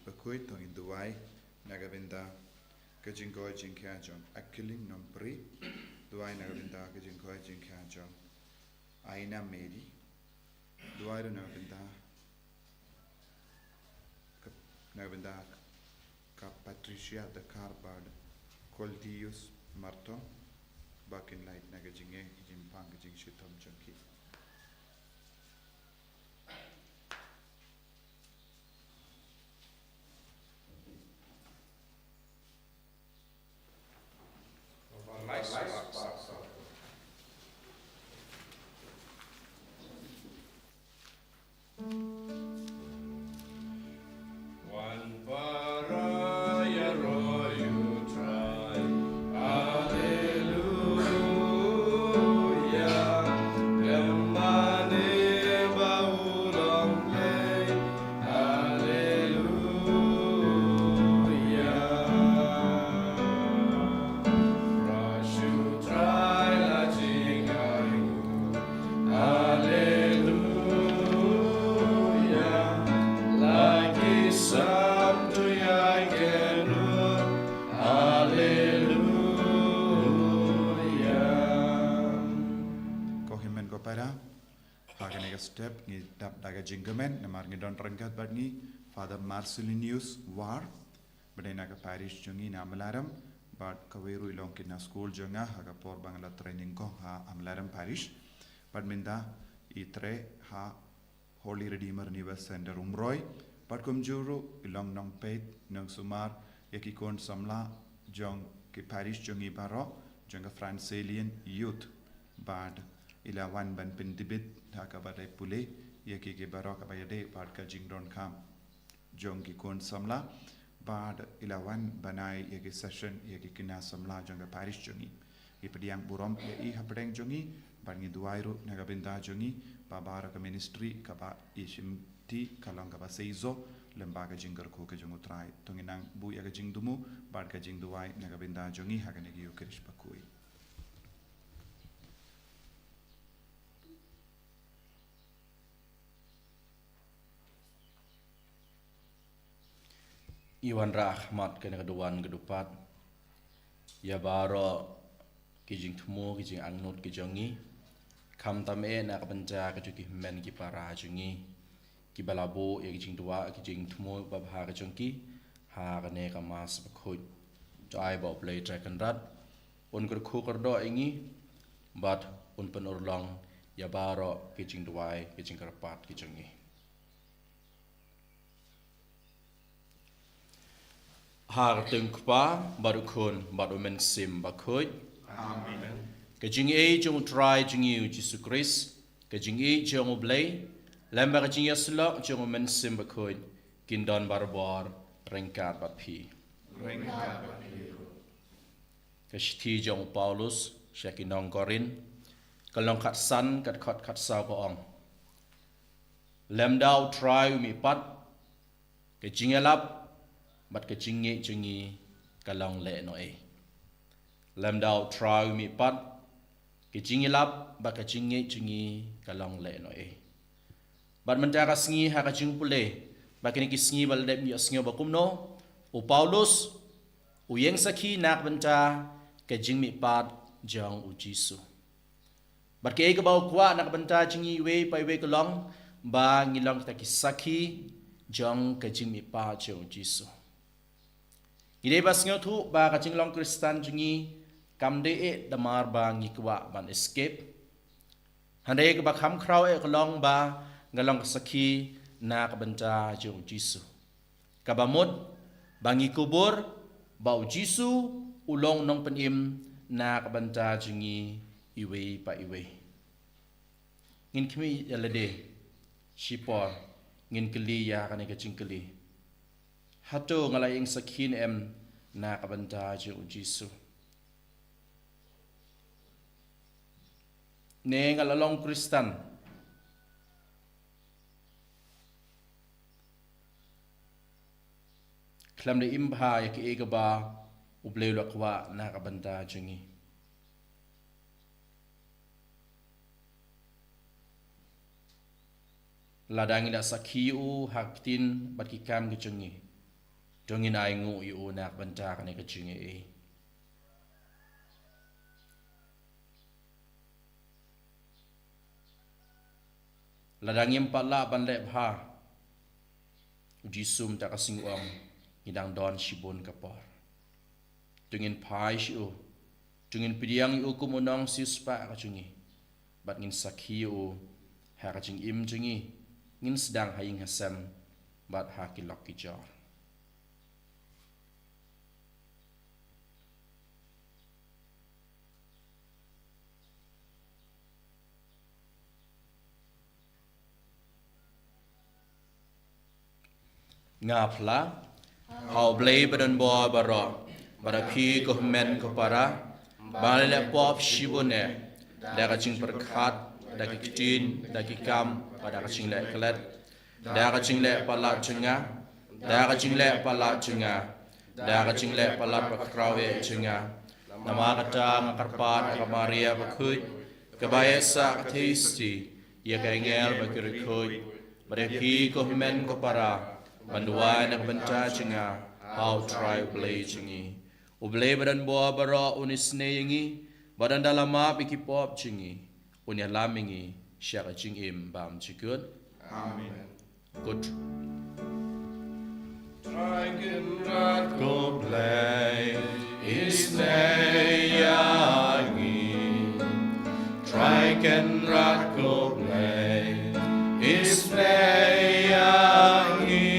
bakui tong induai nagabinda kajingkoi jingkha jong akiling nompri duai nagabinda kajingkoi jingkha jong Aina Mary duai nagabinda ka Patricia de Carbad Coldius Marton bakin light nagajinge jimpang kajing shitom jongki step ni dap daga jinggamen namar ni don rengkat bad ni Father Marcelinius War badai naga parish jongi na amlaram bad kaweru ilong kina school jonga haga por bangla training ko ha amlaram parish bad minda itre ha Holy Redeemer Universe Center umroy bad kumjuru ilong nong pet nong sumar yakikon samla jong ki parish jongi baro jonga Francilian youth bad ila wan ban pendibit haka badai pule yaki ke barok abayade bad ka jingdon kam jong ki kon samla bad ila wan banai yaki session yaki kina samla jonga parish jongi ipadiang burom i hapdeng jongi bangi duairu nagabinda jongi babara ka ministry ka ba ishim ti kalong ka ba seizo lembaga jingar ko ke jongu trai tonginang bu yaga jingdumu bad ka jingduai nagabinda jongi haka negi ukrish pakui Iwan rahmat kena keduan kedupat ya baro kijing tumu kijing angnut kijongi kam tame na kapenca kejuki men ki para jungi ki balabo ya kijing dua kijing tumu babha kejongki ha kane kamas bakhut jai ba play dragon rat un kur khu kordo ingi bat un penurlong ya baro kijing dua kijing kerpat kijongi har tengkpa barukun barumen sim bakhoi amen kajing e jong try jing yu Jesus Christ kajing e jong oblay lamba kajing yasla jong men sim bakhoi kindon barbar rengkat batpi kashti jong Paulus shakinong korin kalong khat san kat khat sa ko ong lamdau try mi pat kajing alap bat ke jingi kalong le no e lamdau trau mi pat ke jingi lap bat ke jingi kalong le no e bat mentara sngi ha ka jing pule bat ke sngi bal dep mi sngi bakum no u Paulus u yeng sakhi nak benta ke jing mi pat jang u Jisu bat ke bau kwa nak benta jingi we pai we kalong ba ngilong ta ki sakhi jang ke jing mi pa jang Jisu Ide bas ngotu ba kacing long Kristen jungi kamde e damar ba ngikwa ban escape hande ke ba kham kraw e kolong ba ngalong sakhi na ka benta jong Jisu kabamot ba ngikubur ba Jisu ulong nong penim na ka benta jungi iwe pa iwe ngin kimi yalade shipor ngin keli ya kane kacing keli hato ngalayeng sakhin em na kabanta jong Jisu ne ngalalong Kristen klam de imba ya ke egaba ubleu lakwa na kabanta jongi ladang ila sakhiu haktin bat ki kam ke jongi Jongin ai ngu yu nak banta kan ka jing e. Ladangim pala ban le bha. Jisum ta kasing uam ngidang don shibon kapor. Jongin pai shu. Jongin pidiang yu kumunong sispa ka jungi. Bat ngin sakhi yu ha ka jing im jungi. Ngin sedang haying hasam bat ha kilok kijor. Ngapla hau blei badan bo baro barapi ko men ko para balele pop shibone daga ching perkhat daga kitin daga kam daga ching le klet daga ching le pala chinga daga ching le pala chinga daga ching le pala pakrawe chinga nama kata ngakarpat kamaria bakhuj kabayesa thisti ya kaingel bakirikhuj barapi ko men ko para Banduan nak benta chinga how try play chingi uble badan bo baro unisne yingi badan dalama biki pop chingi unya lamingi syara chingim bam chikut amen good try can rat go play isne yangi try can rat go play isne yangi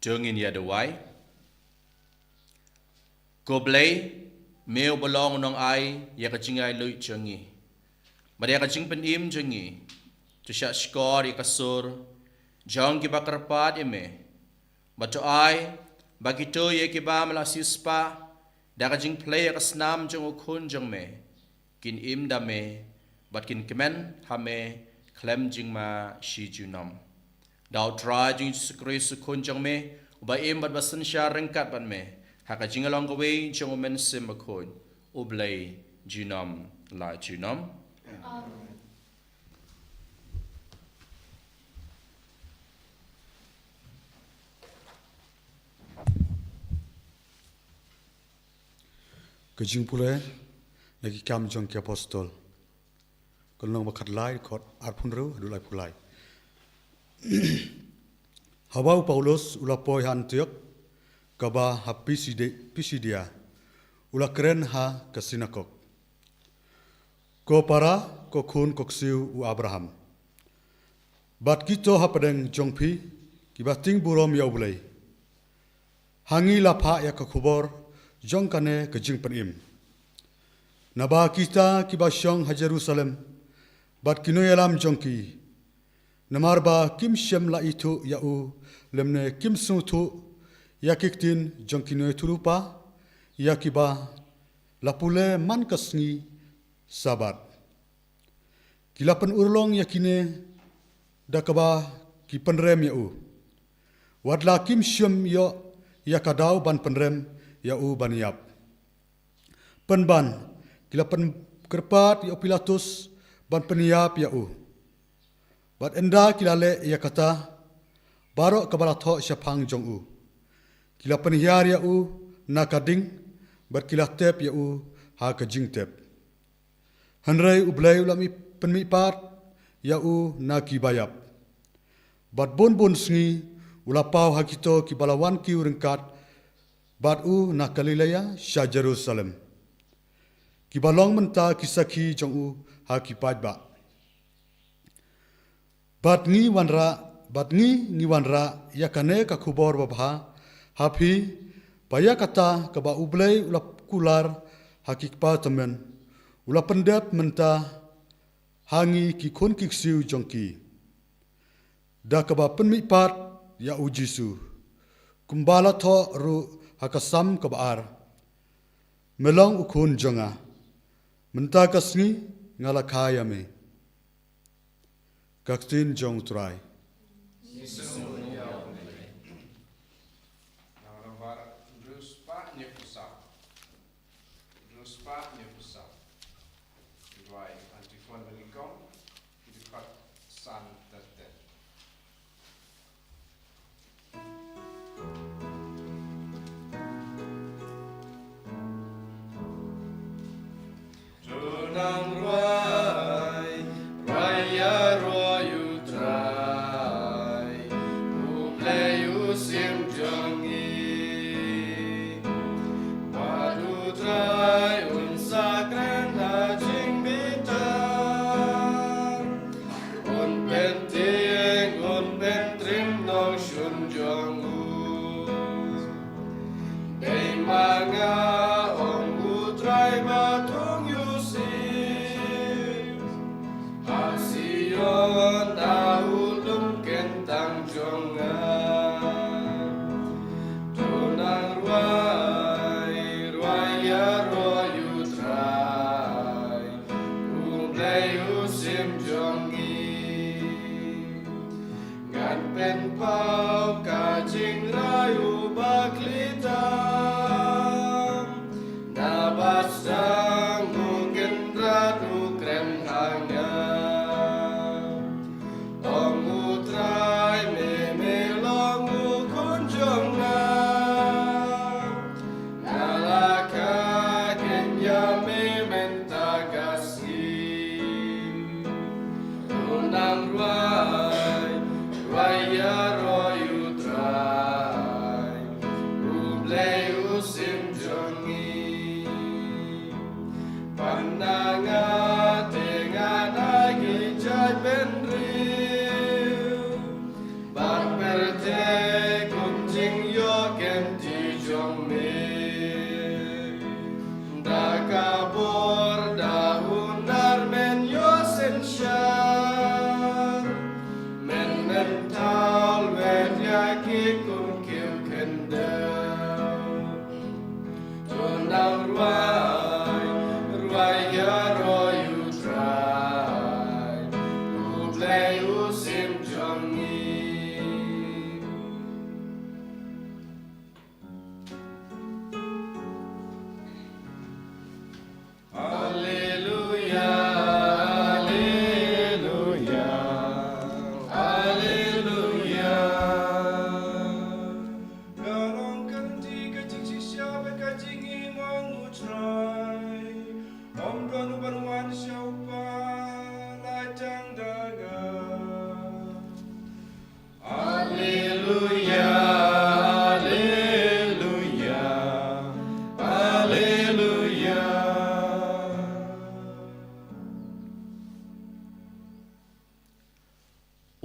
Jungin ya dewai Goblay Meo belong nong ai Ya kacingay lui jungi Bada kacing penim jungi Tusyak skor ya kasur Jong kiba kerpat ime Bato ai Bagi tu ya kiba melasispa Da kacing play ya kasnam jung ukun jung me Kin im dame Bat kin kemen hame Klem jing ma shi junam Dau try jing sekri sukun jong me Uba im bat basan syar rengkat ban me Haka jing along the way jong men sim bakun Ublay junam la junam Kejing pula lagi kam jong ke apostol kalau bakat lai kot arpun ru adulai pulai Hawau Paulus ula poi Antioch kaba ha Pisidia ula keren ha ke sinagog ko para ko kun ko siu u Abraham bat kito ha padeng jongpi kibating burom ya ulai hangi lapha ya ka khubor jong kane ke jing penim naba kita kibasyong ha Jerusalem bat kinoyalam jongki namarba kim shem la itu ya u lemne kim sutu ya kiktin jongkino turupa ya kiba lapule man kasngi sabat kilapan urlong yakine dakaba ki penrem ya u wadla kim shem yo ya kadau ban penrem ya u baniap penban kilapan kerpat ya Pilatus ban peniap ya u bat enda kilale ya kata barok kabala tho syapang jong u kila penhiar ya u nakading bat kila tep ya u ha kajing tep hanrai ublai ulami penmipat ya u naki bayap bat bon sngi ulapau hakito ki balawan ki urengkat bat u na Galilea sya Jerusalem ki balong menta kisaki jong u ha ki pajba bat ngi wanra batngi niwanra yakane ka khubor babha hapi paya kata ka ba ublei ulap kular hakikpa tamen ulap pendap menta hangi ki khon kiksiu jongki da ka ba penmi pat ya ujisu kumbala tho ru hakasam ka ba ar melong ukun jonga menta kasni ngala khaya me kaktin jong trai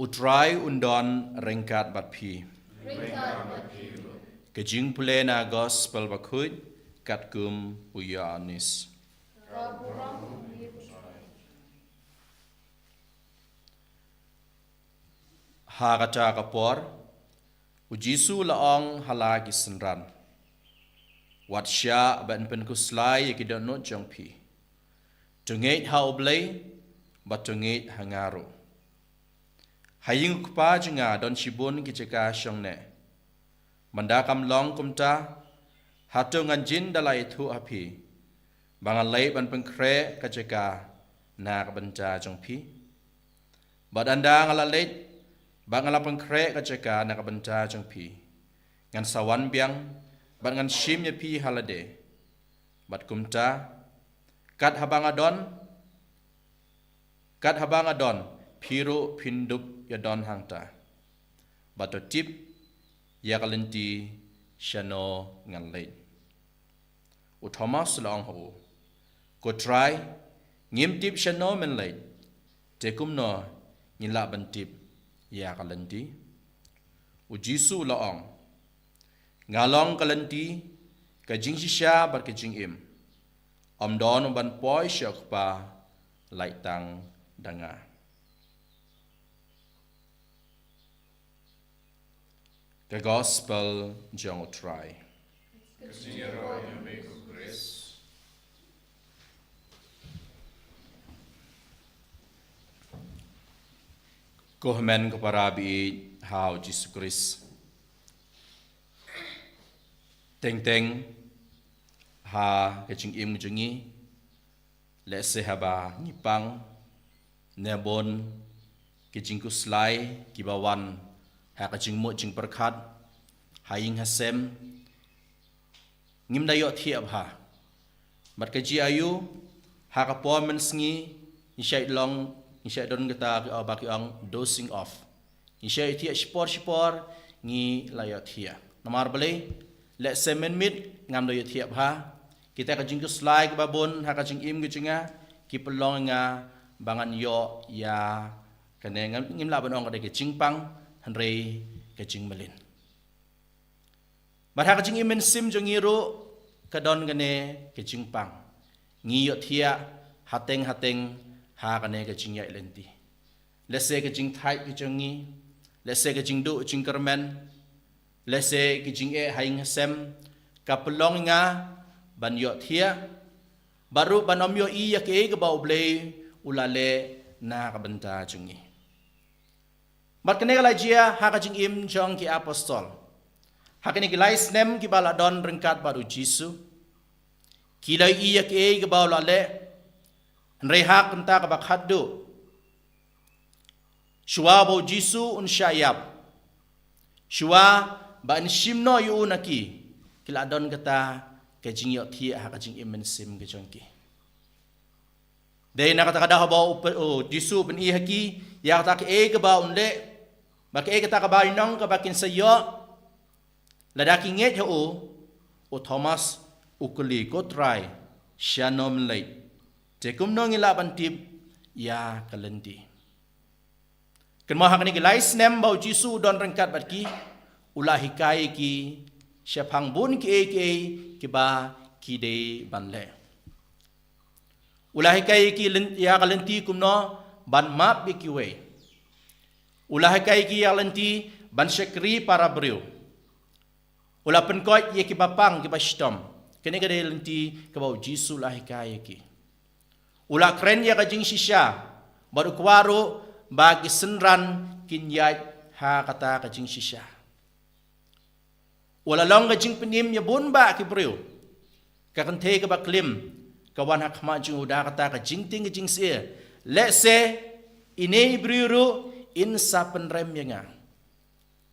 Utrai undon rengkat bat pi. Kejing pulena gospel bakut kat kum uyanis. Ha kata kapor ujisu laong halagi senran. Wat sya ban pen kuslai kidon no jong pi. Tungait ha oblay bat tungait hangaru. Haying kupa jenga don shibun kijeka syong ne. Mandakam long kumta hatu nganjin dalai thu api. Bangan lay ban pengkre kijeka na kabanja jong pi. Bad anda ngalalit bangala pengkre kijeka na kabanja jong pi. Ngan sawan biang bad ngan shim ya pi halade. Bad kumta kat habangadon piru pindup ya don hangta. Bato tip ya kalenti shano ngan late. U Thomas long ho. Ko try ngim tip shano men late. Tekum no ngila ban tip ya kalenti ujisu laong ngalong kalenti ka jing shisha bar ka jing im om don ban poi syok pa lai tang danga the gospel jong try Kohmen kaparabi hao Jesus Christ. Teng ha kaching im jungi. Lese haba ngipang nebon kaching kuslai kibawan ha kaching mo jing perkat haing hasem ngim dayo thiap ha. Mat kaji ayu ha kapomen sngi ni long Isya don kita baki ang dosing off. Isya itia spor ngi layat hia. Namar beli let semen mit ngam layat hia ha. Kita kajing slai ke babon ha kajing im gejinga ki pelong nga bangan yo ya kene ngim la banong ka de kajing pang hanrei kajing melin. Bar ha kajing im sim jongiru kadon gane kajing pang. Ngi yot hia hateng ha kane ka jing ya lenti lese ka jing thai ki jongi lese ka jing du jing kermen lese ki jing e haing sem ka pelong nga ban yo thia baru banom yo i ya ke ga bau ble ulale na ka banta jongi mat kane la jia ha ka jing im jong ki apostol ha kane ki lais nem ki bala don rengkat baru jisu ki lai i ya ke ga bau lale Nrehak entah kabak hadu. Shua bau jisu un syayab. Shua ba shimno yu naki. Kila don kata kajing yok thia ha kajing imen sim kejongki. Dei nak kata kada bau jisu ben i haki ya kata ke ba un le. Ba ke kata ka ba nong ka bakin sayo. Ladaki nget ho o Thomas ukuli ko try shanom late. Tekum nong ilaban tip ya kalenti. Kenma hakani ki lais nem bau jisu don rengkat batki ulah hikai ki syapang bun ki ba ki de banle. Ulah hikai ki ya kalenti kumno ban map bi ki we. Ulah hikai ki ya kalenti ban syakri para beriu. Ulah penkot ye ki bapang ki bastom. Kene gade lenti ke bau jisu lah hikai ki. Ulah keren ya kajing shisha baru kuaru bagi senran kinyat ha kata kajing shisha. Ulah long kajing penim ya bun ba ki beriu. Kakante ke baklim kawan hak maju udah kata kajing ting kajing sia. Let's say ini beriu insa penrem yang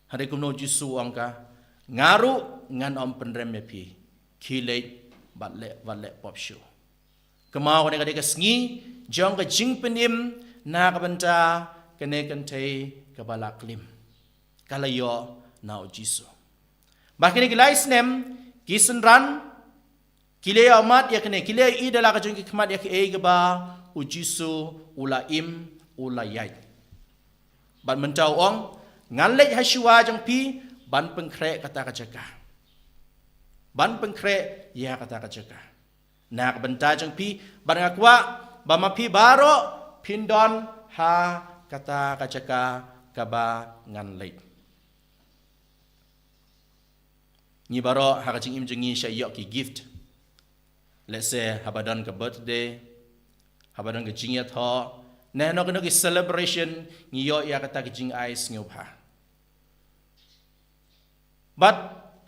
hari kumno jisu angka ngaru ngan om penrem ya pi kilai batle pop show. Kemau kene kadek sengi jong ke jing penim na ka banta kene kante ka balaklim kalayo na jisu bakene gilais nem kisenran kile amat ya kene kile i dala ka jong ki kmat ya ke e ba ujisu ulaim ulayai ban mentau ong ngalek haswa jong pi ban pengkre kata ka jaka ban pengkre ya kata ka jaka nak benta jeng pi barangakwa bama pi baro pindon ha kata kacaka kaba ngan leit ni baro ha kacing im jengi syayok ki gift let's say habadon ke birthday habadon ke jingya tho ne no ki celebration ni yo ya kata ki jing ice ngobha but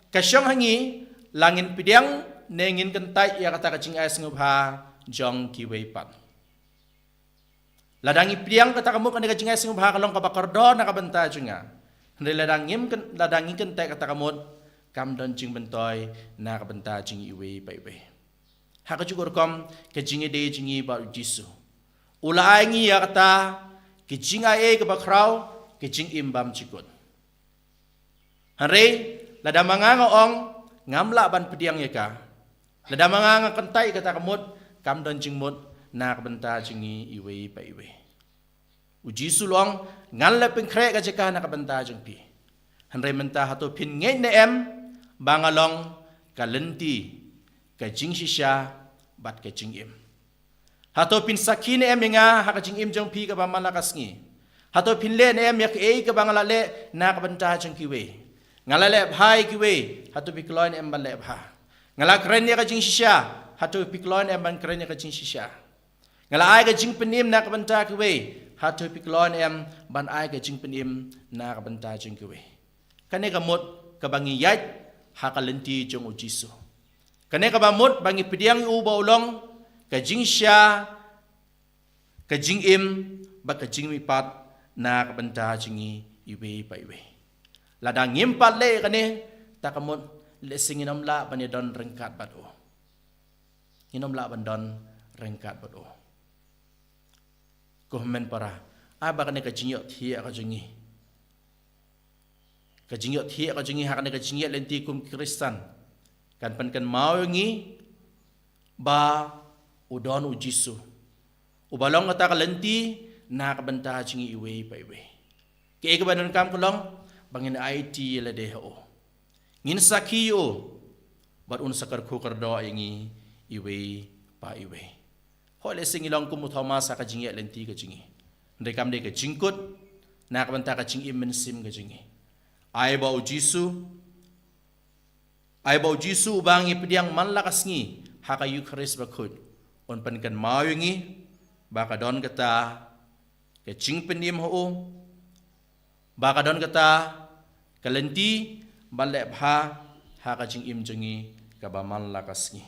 kasyong hangi langin pidiang nengin kentai ya kata kacing ais ngubha jong kiwei pat. Ladangi priang kata kamu kan kacing ais ngubha kalong kabakar do nak benta junga. Hendak ladangi kentai kata kamu kam don jing bentoy nak benta jing iwei pai. Hak juga kom kacing ide jingi baru jisu. Ulai ngi ya kata kacing ai kabakrau kacing imbam cikut. Hari ladamanga ong ngamla ban pediang ya ka. Lada mangang kentai kata kamut kam don jing mut nak benta jingi iwe pa iwe. uji sulong ngan le peng kre ka jeka na ka banta jeng pi han re menta hato pin ngei ne em bangalong ka lenti ka jing shisha bat ka jing im hato pin sakine em nga ha ka jing im jong pi ka ba malakas ngi hato pin le ne em yak e ka bangala le na ka banta jeng ki we ngala le bhai ki we hato pi kloin em ban le bha ngala kren ya ka jing shisha hato pi kloin em ban kren ya ka jing shisha ngala ai ka jing penim na ka banta ki we hato pi kloin em ban ai ka jing penim na ka banta jeng ki we kane ka mot ka bangi yat ha ka lenti jong u jisu kane ka ba mot bangi pidiang u ba ulong ka jing sha ka jing im ba ka jing mi pat na ka banta jingi iwe pa iwe lada ngim pat le kane ta ka mot le singinom la ban don rengkat bat o inom la ban don rengkat bat o ko men para aba kane ka jing yo thia ka jingi ka jing yo thia ka jingi ha kane ka jing ye lenti kum kristan kan pan kan mau ngi ba udon u jisu ubalong ta ka lenti na ka banta jingi iwe pa iwe ke ka banon kam kulong bangin IT la de ho ngin sakiyo bat un sakar khu kar do ngi iwe pa iwe ho le singilong kum thoma sa ka jingi lenti ka jingi ndai kam de ka jingkut na ka banta ka jingi men sim ka jingi ai ba u jisu bangi pediang man lakas ngi haka Eucharist bakut on pan kan mau ngi baka don kata ke jing penim ho baka don kata kalenti balek bha haka jing im jengi ka ba man lakas ngi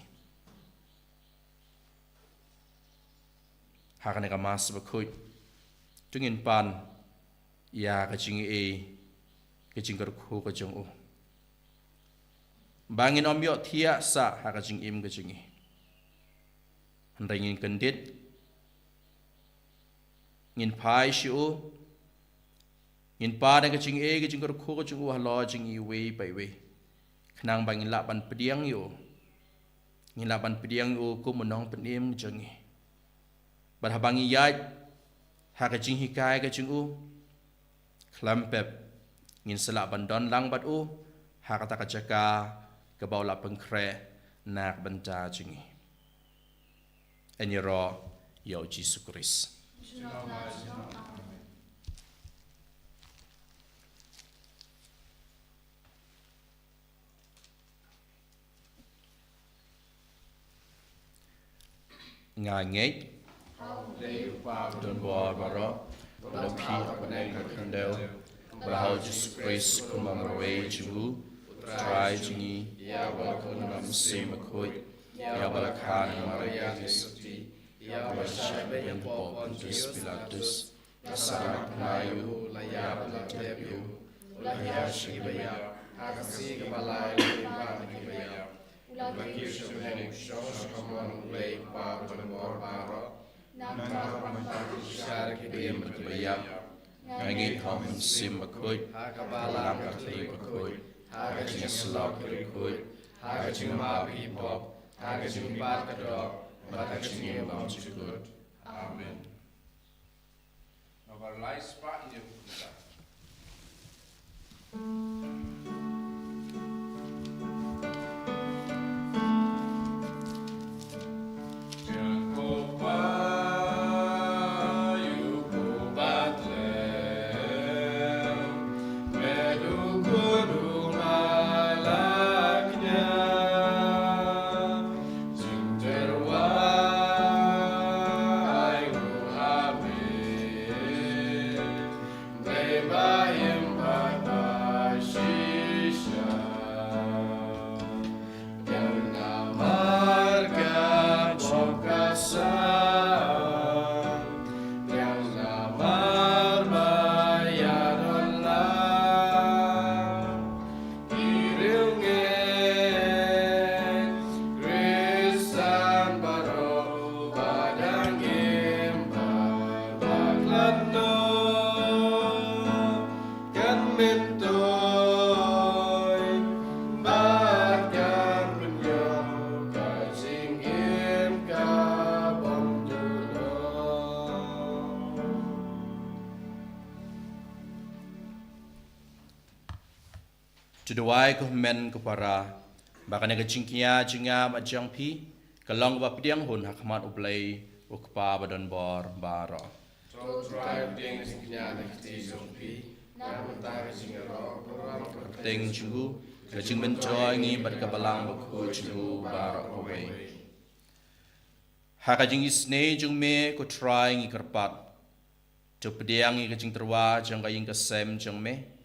haka ne ka mas bakut tungin pan ya ka jing ke jing kar khu ka jong o bangin om yo thia sa ha ka jing im ka jingi handai ngin kendit ngin phai shiu ngin pa da ka jing e ka jing kar khu ka jong o ha lo jing i we pai we khnang bangin la ban pediang yo ngin la ban pediang yo ko monong penim jingi bar ha bangi yai ha ka jing hi kai ka jing o klampep ngin sela ban don lang bat o ha ka ta ka jaka ka bau la pengkre nak banta jingi eniro yo Jesus Christ ngài don bo baro la pi apanai kandel bahau Jesus Christ kumamwe jibu try jingi ya balakon nam sim khoi ya balakhan maria jesuti ya balshabe yang po Pontius Pilatus sana nayu la ya balatebu la ya shibaya akasi kabalai ba nibaya la kishu henu shosh kamon le pa bonbor baro nama pantar shar ke bim baya ngi ham sim khoi kabala kathli khoi haga jing slok rikut haga jing ma pipop haga jing bat kadok mata jing bang chukut amen our life part in Tuduai ko men ko para baka nagajingkia jinga majang pi kalong ba pediang hun hakmat ublay ukpa badon bor baro. Ting chingu gajing menjoy ngi bad kabalang bakku chingu baro away. Hakajing isne jung me ko try ngi kerpat. Tu pediang ngi gajing terwa jang kaying kesem jang me.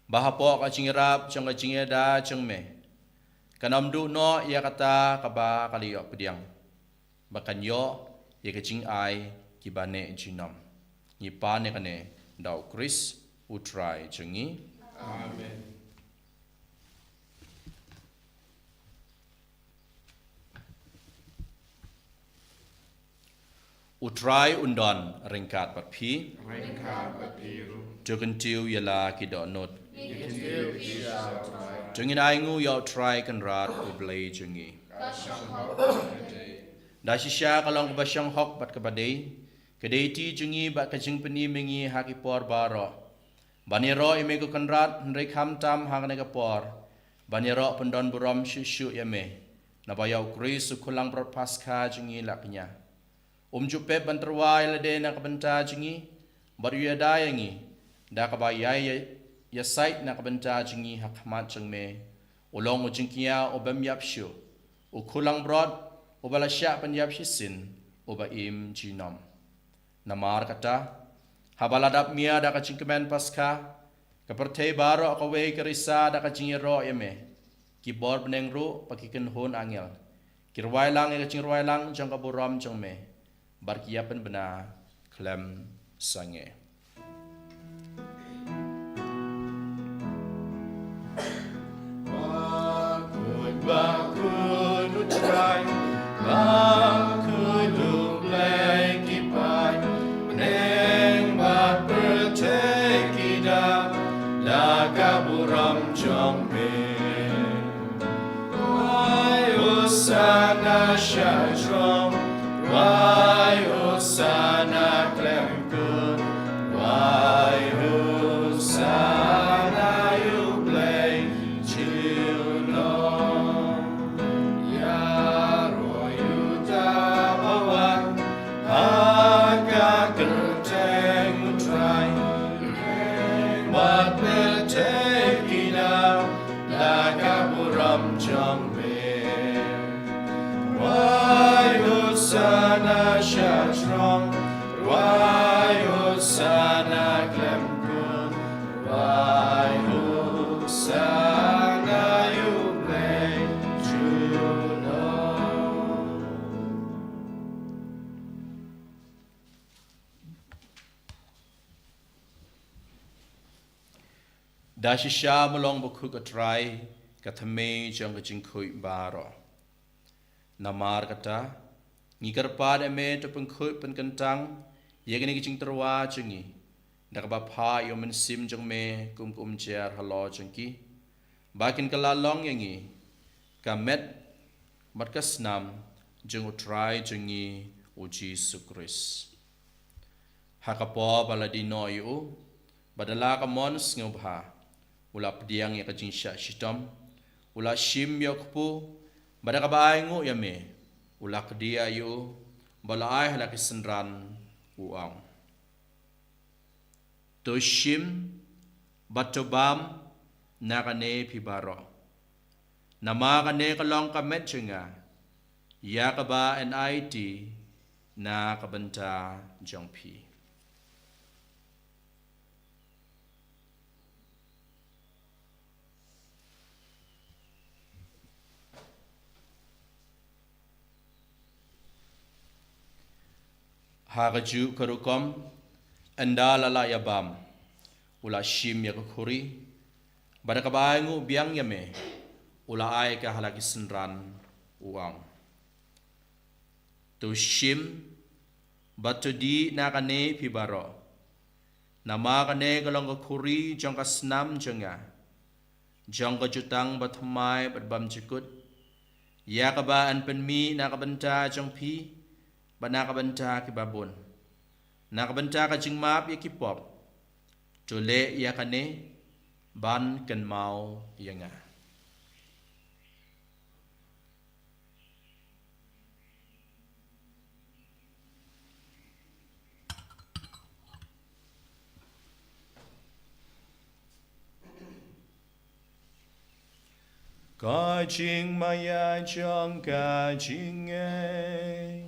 Bahapo kajing rap jang kajing da jang me. Kanam du no ia kata kaba kali yok pediang. Bakan yo ia kajing ai kibane jinom. Ni pa ne kane dau Chris utrai jengi. Amen. Utrai undon ringkat papi. Jogen tiu yala kidonot. Jengin aingu yau try kan rat ublay jengi. Dasisya kalong basyang hok bat kabadai. Kedai ti jengi bat kajing peni mengi hakipor baro. Baniro imego kan rat hendrik hamtam hang negapor. Baniro pendon buram syusyu yame. Nabayau kris sukulang brot pasca jengi laknya. Jupe banterwai lade na kabenta jengi. Baru ya dayangi. Da kabayai ya sait na kabenta jengi hakmat jengme. Ulong ujengkia obam yapsyu. Ukulang brod ubalasya penyap shisin ubaim jinom. Namar kata habaladap mia da kajing kemen pasca. Kepertei baro akawe kerisa da kajing ro yame. Kibor beneng ru pakiken hun angel. Kirwai lang ya kajing rwai lang jang kaburam jengme. Barkiapan benar klem sange. Bakun utrai, bakun lublay kipai, meneng bat bertekida, dakaburam jongme. Wai usana syajrom, wai usana klemkun, wai usana yublay chilno. Ya royuta bawan, aga kerteng utrai, wat bertekina, lakaburam jangbe. Wai usana syajrong, wai usana klemkun, wai usana yublay juno. Dashisha melong buku katrai katame jang kajingkui baro. Namar kata, ngikar pada me tu pengkut penkentang, ia kini kicing terwa jengi. Dak bapa yo mensim jeng me kum jer halo jengki. Bakin kelalong yangi, kamet mat kasnam jeng utrai jengi uji sukris. Hakapo baladino yu, badala kamons ngubha, ula pediang ya kajing syak shitom, ula shim yokpu. Bada kabaay ngu yame, ulak dia yu, balay halaki senran uang. Toshim, batobam, nakane pibaro. Nama kane kalong kamet jenga, ya kaba NIT, na kabenta jongpi. Hagaju karukom anda lala yabam ula shim ya kuri pada kabaingu biang yame ula ai ka halaki senran uang tu shim batu di nakane pibaro nama kane kalong kuri jong kasnam jenga jong jutang batmai batbam jikut ya kabaan penmi nakabenta jong pi bana kabenta ki babon na kabenta ka jingmap ya kipop jole ya kane ban kan mau yanga Ka ching maya chong ka ching e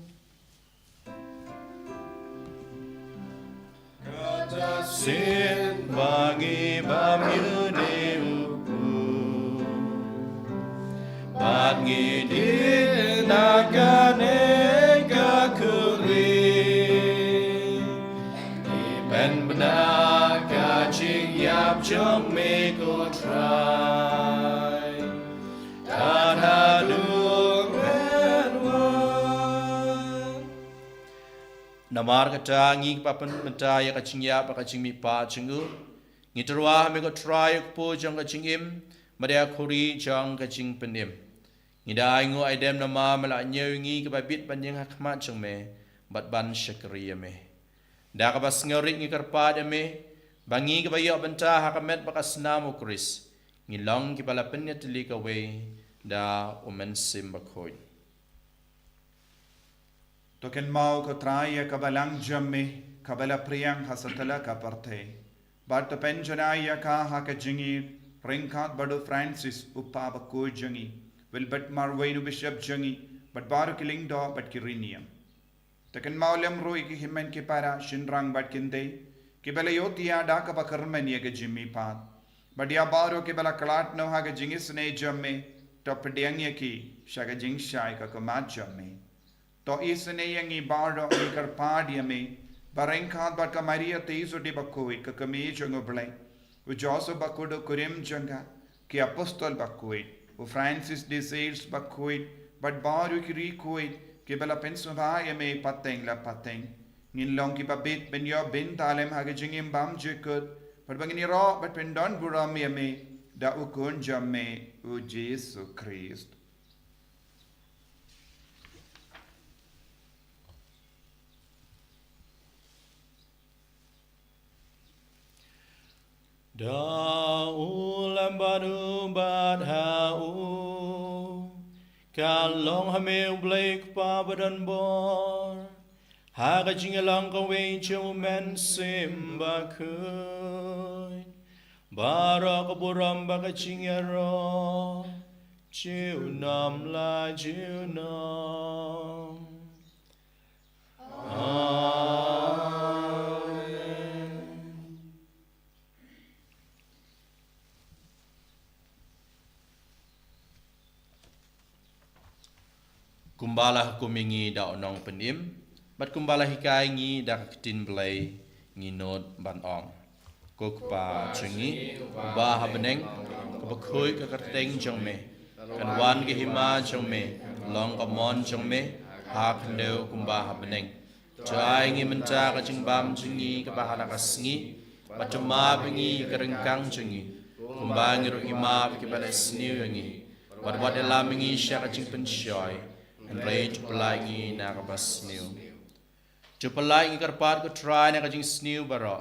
Kata sin bagi bam yu ne upu Bagi di nakane ka kuri Iben benar ka ching yap chong me ko try Namar kata ngi papan menta ya kacing ya pa kacing mi pa chingu ngi terwa me ko try po jang kacing im madia khuri jang kacing penim ngi dai ngo aidem nama mala nyeu ngi ka babit panjang hakmat jang me bat ban syakriya me da ka bas ngori ngi karpa de me bangi ka bayo benta hakamet bakasna mo kris ngi long ki bala penya tili ka we da umen sim bakoy Token mau ko traya kabalang jamme kabala priyang hasatala ka parte. But the penjanaya ka haka jingi ringkat badu Francis uppa bakko jangi will but marwainu bishop jangi but baru killing do but kirinium. Token mau lem roi ki himen ki para shinrang but kinde kibala yotia da ka bakarmen ye ka jimmi pat. But ya baru kibala kalat no haka jingi sne jamme top diang ye ki shaga jing shai ka kamat jamme. To isne yangi bardo ni karpadia me barengkat bat ka Maria teiso di bakoi ka kami jongo blai u Joso bakudo kurim janga ki apostol bakoi u Francis de Sales bakoi bat baru ki rikoi ki bala pensuvaya me pateng la pateng ngin long ki babit ben yo bin talem hage jingim bam jekut bat bangini ro bat pendon buram me da u kun jamme u Jesu Christ Da ulam badu bad hau kalong hameu blake pa badan bor haga jingalang ka we men simba kun bara ka buram ba ka jingaro jiu nam la jiu nam Kumbala kumingi da onong penim, bat kumbala hikai ngi da ketin belai ngi not ban ong. Kukpa cungi, kuba habeneng, kubakui kekerteng jong me, kan wan ke hima jong me, long kamon jong me, hak hendeu kumba habeneng. Jai ngi menta kacing bam cungi kebahala kasngi, bat cuma bengi kerengkang cungi, kumba ngiru ima kibala sniu ngi, bat dalam ngi sya kacing pensyoy. And rage pelai ngi na kabas sniu. Jo pelai ngi karpat ko try na kajing sniu baro.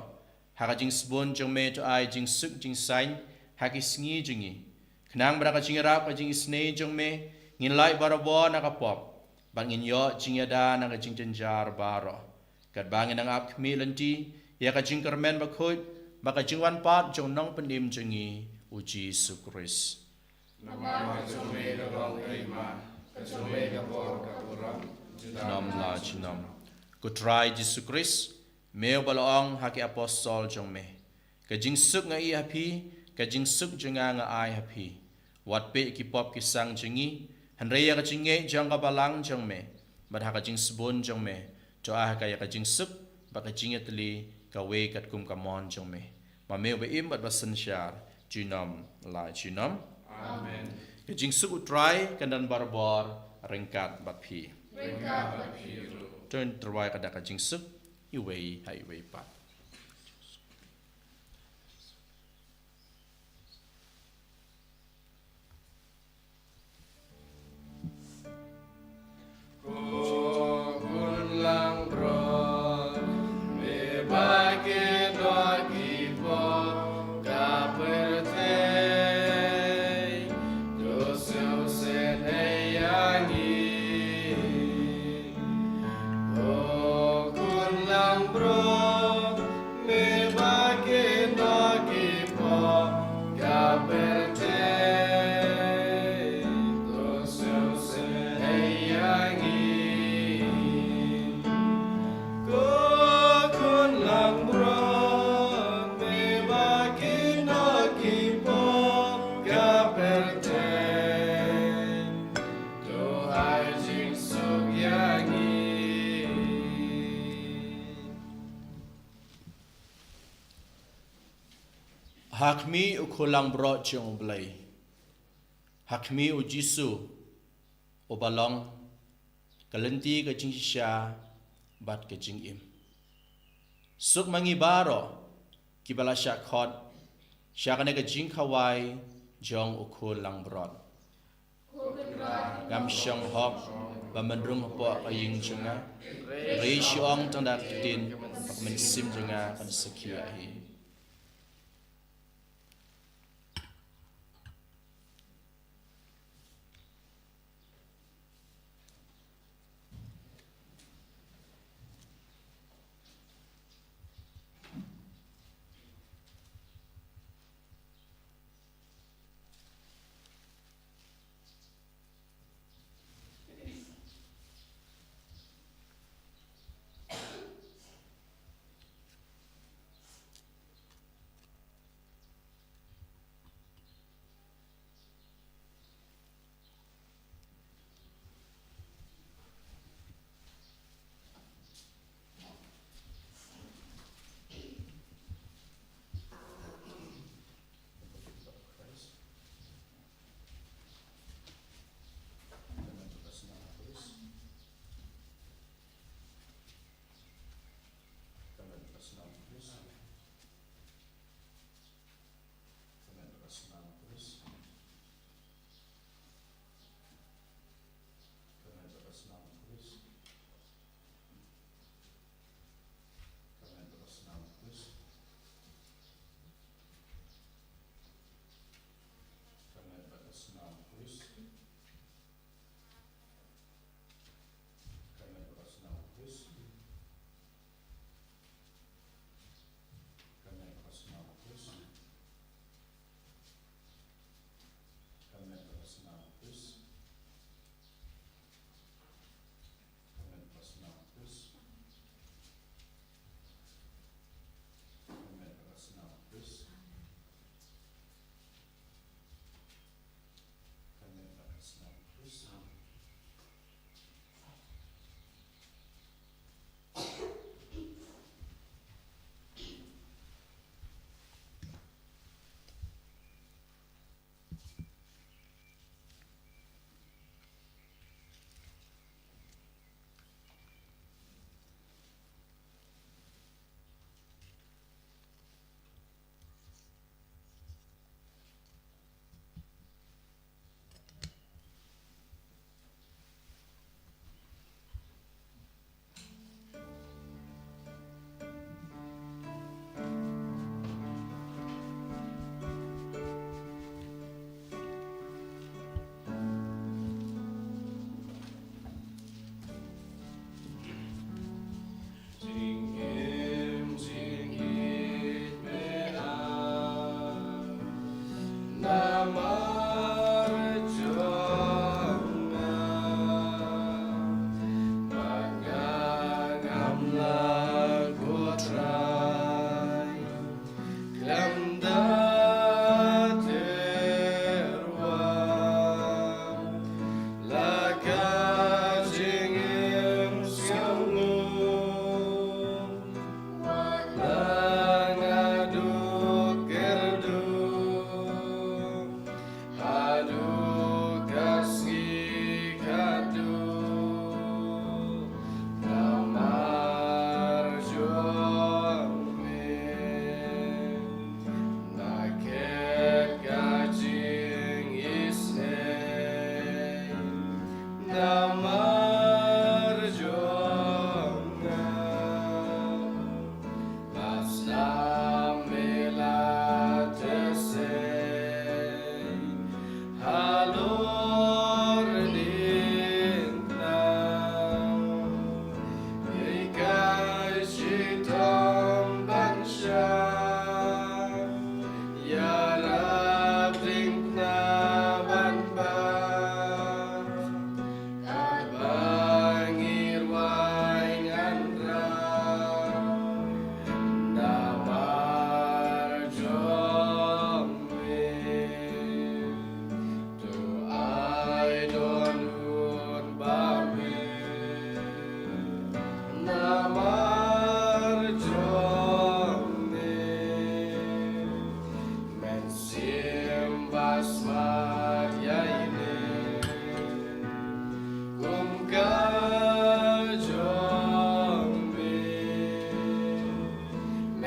Haka jing spon jong me to ai jing suk jing sain haki sngi jingi. Kenang bara kajing rap kajing snei jong me ngin lai baro bo na kapop. Bang ngin yo jing yada na kajing jenjar baro. Kat bangin ang ap kmi lenti ya kajing kermen bakhoy baka jing wan pat jong nong pendim jingi uji sukris. Nama jong me kabang terima. Nam la chinam. Ku try Jesus Christ, meu balong haki apostol jong me. Ka jing suk nga I happy, ka jing suk jenga nga I happy. Wat pe ki pop ki sang jengi, hanreya ka jinge jang ka balang jong me. Bad haka jing sbon jong me. Jo ah ka ya ka jing suk, ba ka jinge tli ka we kat kum ka mon jong me. Ma meu be im bad basan syar, chinam la chinam. Amen. Kajing suk utrai kandan barbor rengkat bapi. Rengkat bapi ru. Turn terwai kada kajing suk iwei hai wei pat. Kun lang bro me bagi doa kipo ka perte lang bro me bagi bagi po kaperte to se hayangi ko kun lang bro me bagi bagi po kaperte to hai jing suk yangi Hakmi ukulang bro ciong blay. Hakmi u Jisu o balong kalenti ke jing sha bat ke jing im. Suk mangi baro kibala sha khot sha kane ke jing khawai jong ukulang bro. Gam shong hok ba mandrung po aying junga. Rei shiong tanda tin pak men sim junga kan sekia hi.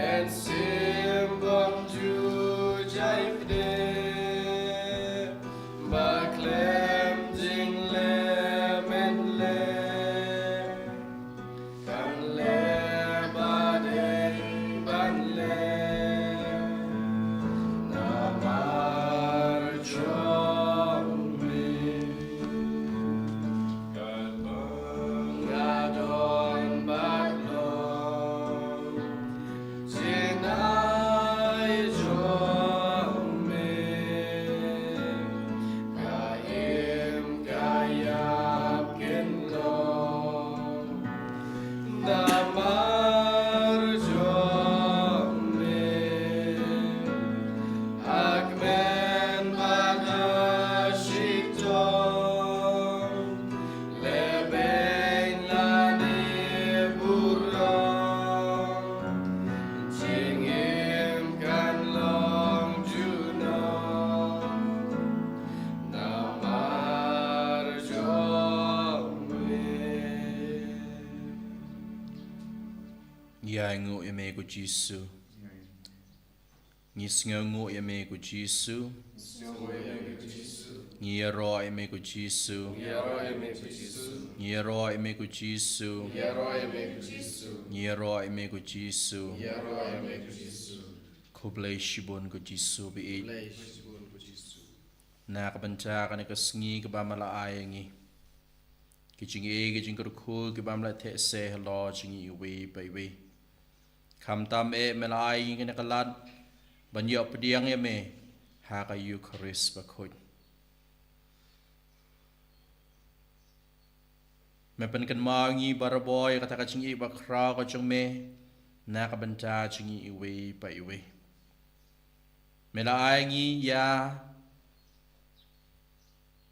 and simbang ju jaif de baklem jing lem and lem kan le baden ban lem namar chong me Gadon baglong Sinai jome Kaim kayap kinlong Damar jome Akmen bagashitong Lebeng lani burong Jingim kan long junong Namar jome Ya ngu eme ku Jisu. Ngis ngu eme ku Jisu. Ngiro eme ku Jisu. Ngiro eme ku Jisu. Ngiro eme ku Jisu. Kublai shibun ku Jisu bi. Na kabanta kana kasngi kabamala ayangi. Kijing kijing kurku kabamala te se hello jingi we bai. Kam tam melai kana kalat banyo pediang me ha ka Eucharist bakut. Mepen kan mangi baraboy kata kacing i bakra ka chung me na ka banta chingi iwe pa iwe. Melai ngi ya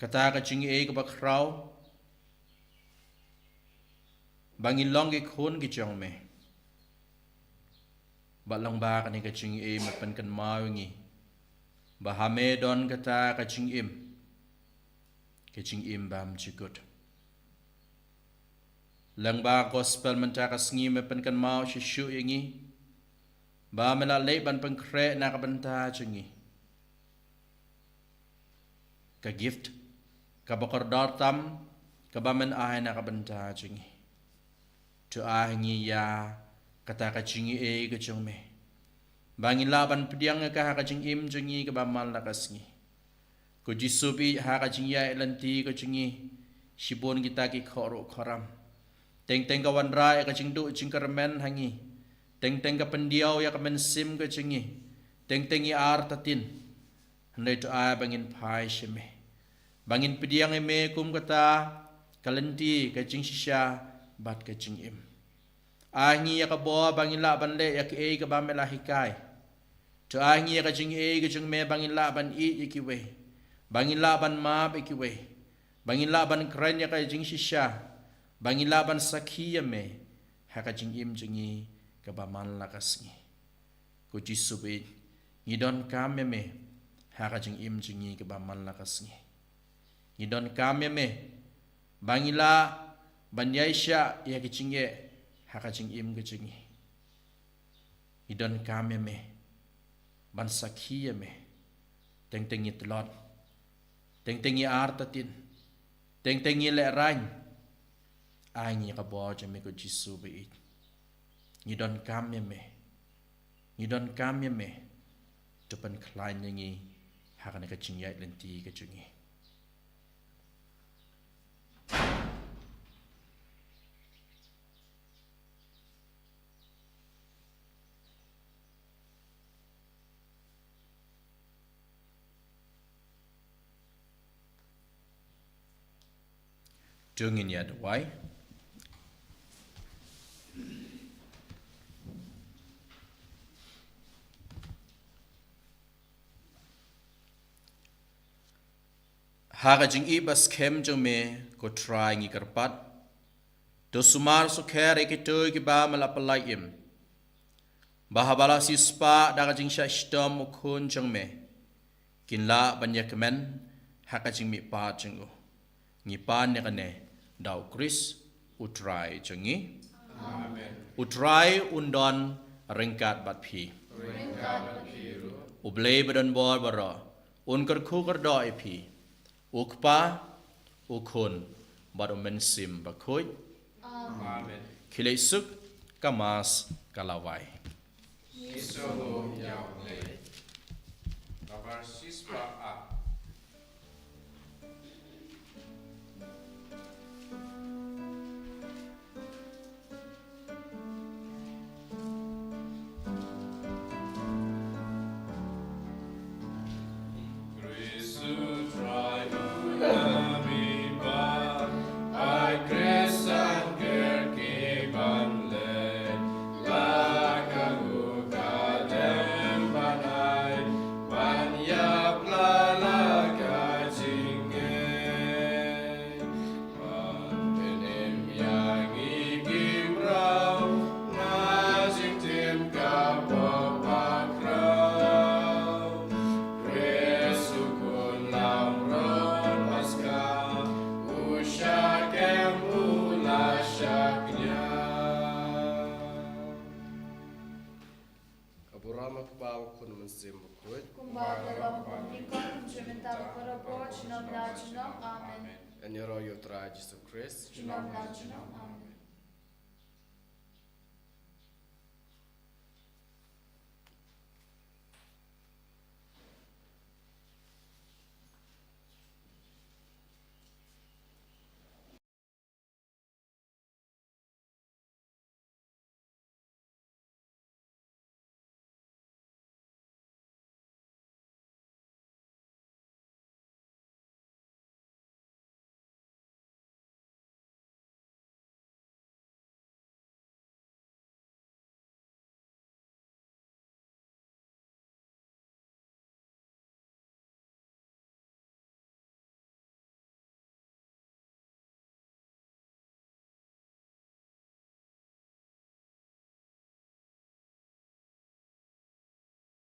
kata kacing i ka bakrao bangin long ki khun ki chung me. Balang ba kani kacing i mepen kan mangi bahame don kata kacing im bam cikut. Lang ba gospel mentaka sngi mepen kan mau shishu yangi ba mela ban pengkre na kabanta chingi ka gift ka bakar dartam ka ba men ay na kabanta chingi to ahingi ya kata ka chingi ka chungme bangin laban pediang ka ka chingim chingi ka ba mal na kasngi ko jisubi ha ka chingi elanti ko chingi shibon kita ki khoro kharam Teng ka wanra ya ka cingdu cingkarmen hangi. Teng ka pendiau ya ka mensim ka cingi. Teng i ar tatin. Handai to a bangin pai sheme. Bangin pediang me kum kata kalenti ka cing shisha bat ka cing im. Ahingi ya ka bo bangin la ban le ya ka ka ba mela hikai. To ahingi ya ka cing ka cing me bangin la ban i ikiwe. Bangin la ban ma ikiwe. Bangin la ban kren ya ka cing shisha. Bangin laban sakhiya me haka jing im jingi kabaman lakasngi ko jisubi ngidon kame me haka jing im jingi kabaman lakasngi ngidon kame me bangila banyaisha ya kichinge haka jing im kichingi ngidon kame me ban sakhiya me teng itlot teng artatin teng le rain Angi ka bo jame ko Jisu be it. Ngidon kamye me. Tupan klain yangi hakana ka chingyat lenti ka chungi. Tungin ya dawai. Haga jing ibas kem jong me ko try ngi karpat. Do sumar so kere ki to ki ba malapalai im. Bahabala si spa daga jing sha stom kun jong me. Kin la banyak men haga jing mi pa jong o. Ngi pa ne kane dau Chris utrai jongi. Amen. Utrai undon ringkat bat pi Ringkat berbiru. ublei badan bor baro unkar ku kardoi pi ukpa ukun baru mensim bakoi Amen. kilesuk kamas kalawai Isoho Yahweh. Kabar siswa A. Aburama kubau kun mensim bukut. Kumbaga lang pagkikon, instrumental para po, chinam na chinam, amen. Anyoro yotra Jesus Christ. Chinam na chinam, amen.